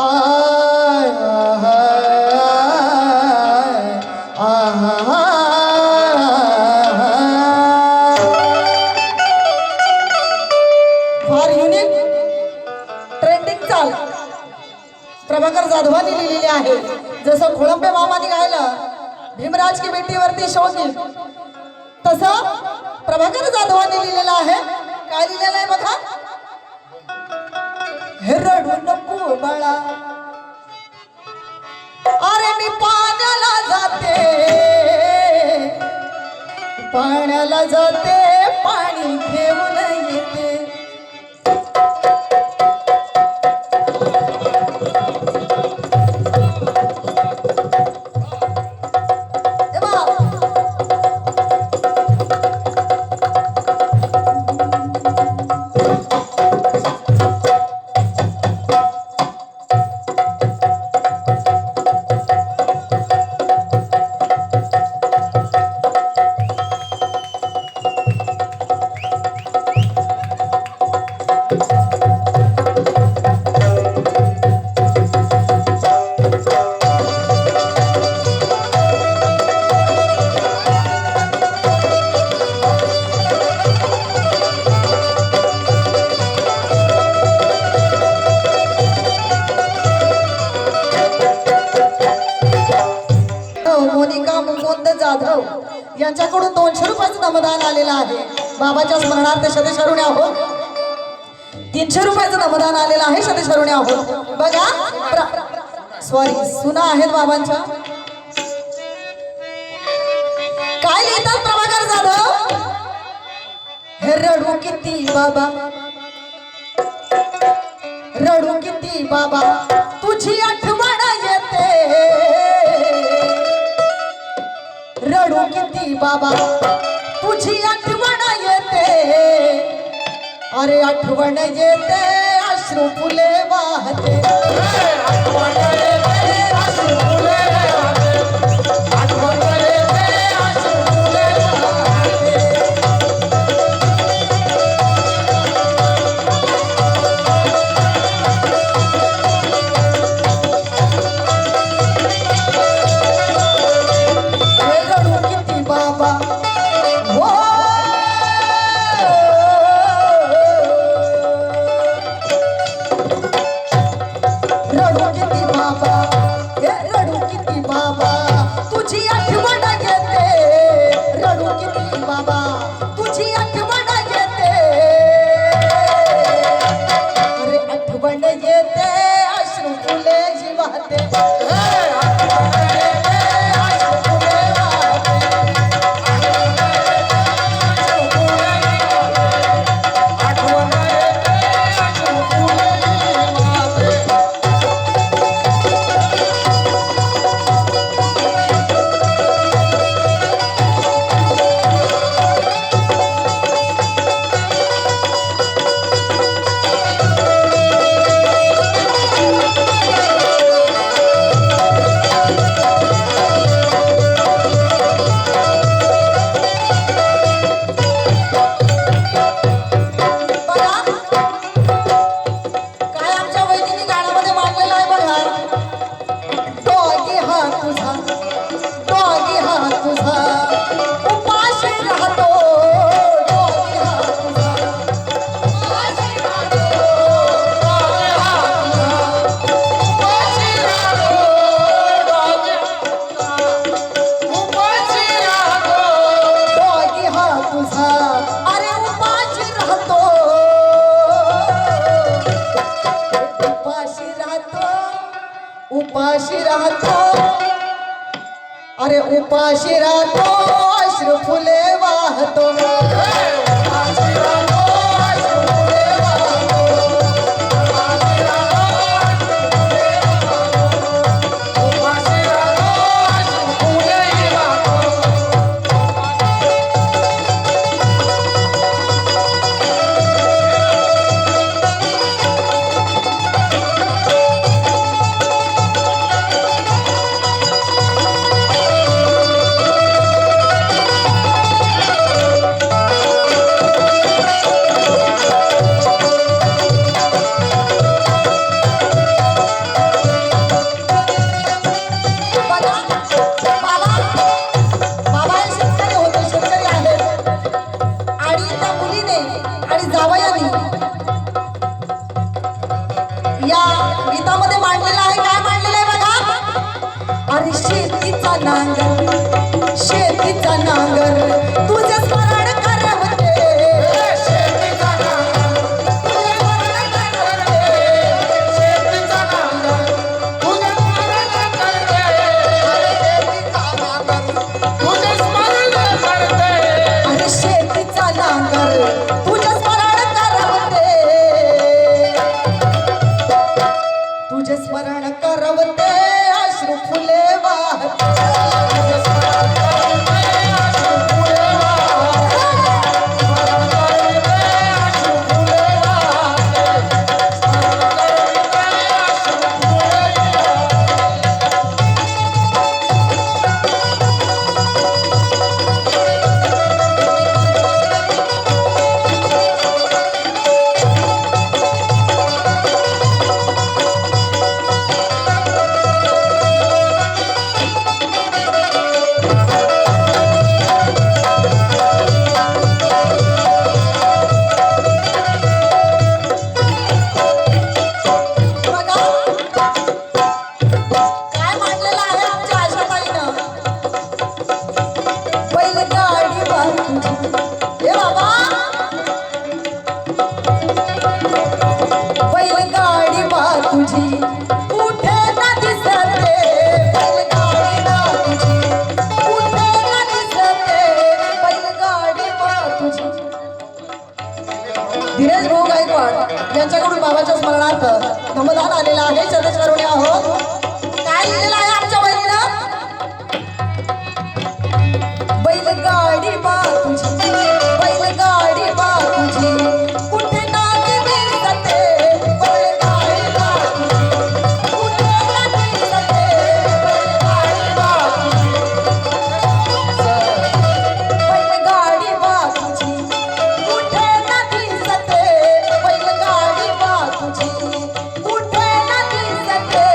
I फार unique trending चाल प्रभाकर जाधवांनी लिहिलेली आहे. जसं खोळंबे मामाने गायलं भीमराज की बेटीवरती शौकीन, तसं प्रभाकर जाधवांनी लिहिलेलं आहे. काय लिहिलेलं आहे बघा. हे रडू नको बाळा, अरे मी पाण्याला जाते, पाण्याला जाते, पाणी घेऊन येते. जाधव यांच्याकडून 200 रुपयाचं नमदान आलेलं आहे. बाबाच्या स्मरणार्थ शतशरुण्या आहोत. 300 रुपयाचं नमदान आलेलं आहे. शतशरुण्या आहोत. बघा सॉरी सुना आहेत बाबांच्या. काय लिहितात प्रभाकर जाधव. हे रडू किती बाबा, रडू किती बाबा, तुझी आठवण येते. रडू किती बाबा, तुझी आठवण येते. अरे आठवण येते, अश्रू फुले वाहते. आठवण येते, अश्रू फुले वाहते. आठवण येते, अश्रू फुले वाहते. उपाशी राहतो, अरे उपाशी राहतो, अश्रू फुले वाहतो. उपाशी राहतो, अश्रू फुले वाहतो. उपाशी राहतो, उपाशी राहतो, अश्रू फुले वाहतो. गीतामध्ये मांडलेलं आहे. काय मांडलेलं आहे बघा. अरे शेतीचा नांगर, शेतीचा नांगर तुझे स्मरण करवते. शेतीचा नांगर तुझे स्मरण करवते. शेतीचा नांगर तुझे स्मरण करते. तुझे स्मरण करते. अरे शेतीचा नांगर तुझे स्मरण करवते. तुझे स्मरण करवते अश्रू फुले वाहते. धीरज भाऊ गायकवाड यांच्याकडून बाबाच्या स्मरणार्थ नमदान आलेला आहे. चंद्रशरुणी आहोत. काय लिहिलेलं आहे आमच्या बहिणीनं. बैलगाडी बा तुझी, बैलगाडी बा तुझी कुठे नाती दिसते. बैलगाडी बा तुझी कुठे नाती दिसते. बैलगाडी बा बैलगाडी बा तुझी कुठे नाती दिसते. बैलगाडी बा तुझी कुठे नाती दिसते.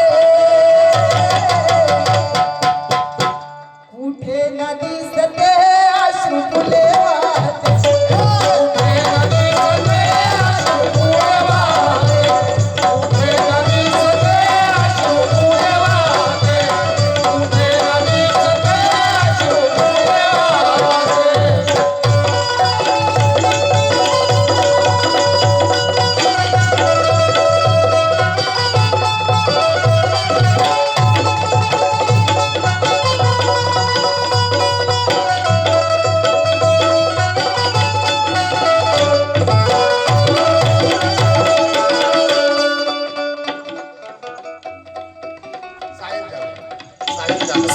कुठे न दिसते अश्रू फुले वाहते.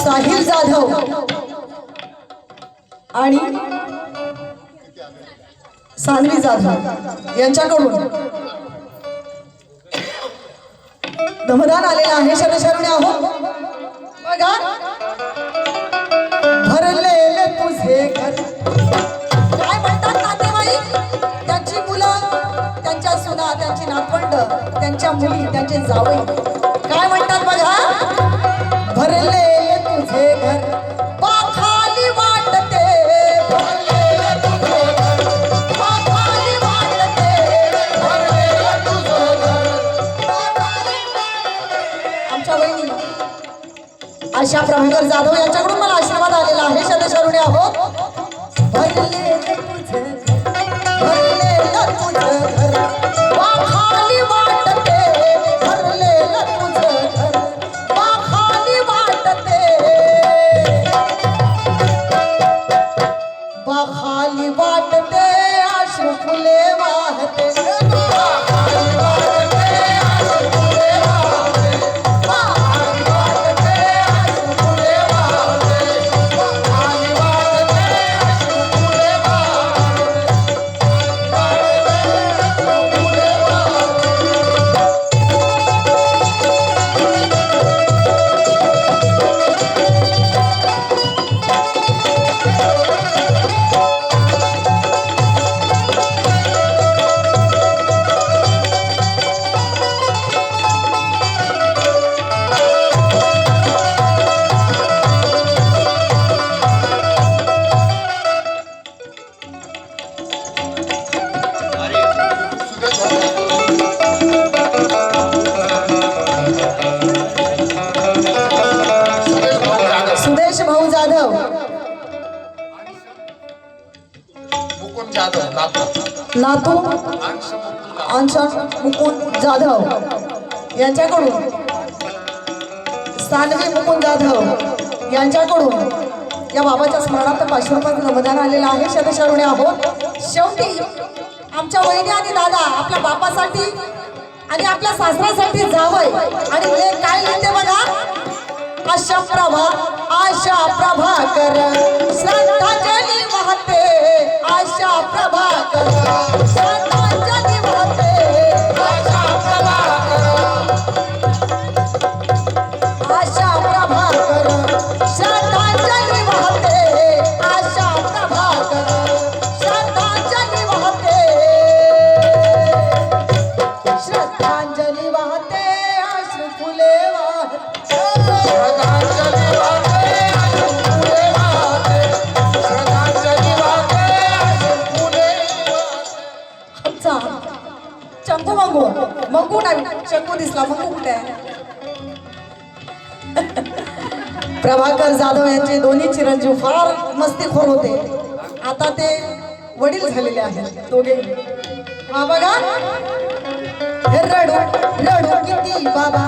साहिल जाधव आणि सानवी जाधव यांच्याकडून नमदान आलेलं आहे. शरशरुणी आहोत. बघा. भरलेले तुझे घर. काय म्हणतात नातेवाईक. त्यांची मुलं, त्यांच्या सुना, त्यांची नातवंड, त्यांच्या मुली, त्यांचे जावई काय म्हणतात बघा. भरलेले तुझे घर पाखाली वाटते. भरलेले तुझे घर पाखाली वाटते. भरलेले तुझे घर पाखाली वाटते. आमच्या बहिणी आशा प्रभाकर जाधव यांच्याकडून मला आशीर्वाद आलेला आहे. शरशरुणी आहोत. भरलेले तुझे भरलेलं तुझं घर पाखाली वाटते. भरलेलं तुझं घर पाखाली वाटते. पाखाली वाटते अश्रू फुले वाहते. पाखाली वाटते अश्रू फुले वाहते. पाखाली वाटते अश्रू फुले वाहते. पाखाली वाटते अश्रू फुले मुकुंद जाधव यांच्याकडून, सानवी मुकुंद जाधव यांच्याकडून या बाबाच्या स्मरणार्थ 500 रुपयाचं अनुदान आलेलं आहे. शतशरुणे आहोत. शेवटी आमच्या वहिनी आणि दादा आपल्या बापासाठी आणि आपल्या सासऱ्यासाठी जावय आणि ते काय लिहिते बघा. आशा प्रभाकर श्रद्धांजली वाहते, आशा प्रभाकर श्रद्धांजली वाहते, आशा प्रभाकर श्रद्धांजली वाहते, आशा प्रभाकर श्रद्धांजली वाहते, श्रद्धांजली वाहते, अश्रू फुले वाहते, श्रद्धांजली वाहते, फुले वाहते, श्रद्धांजली वाहते, फुले वाहते. आमचा चंकू मंगू नाही, चंकू दिसला, मंगू कुठे आहे? प्रभाकर जाधव यांचे दोन्ही चिरंजीव फार मस्तीखोर होते. आता ते वडील झालेले आहेत दोघे. हा बघा, हे रडू रडू किती बाबा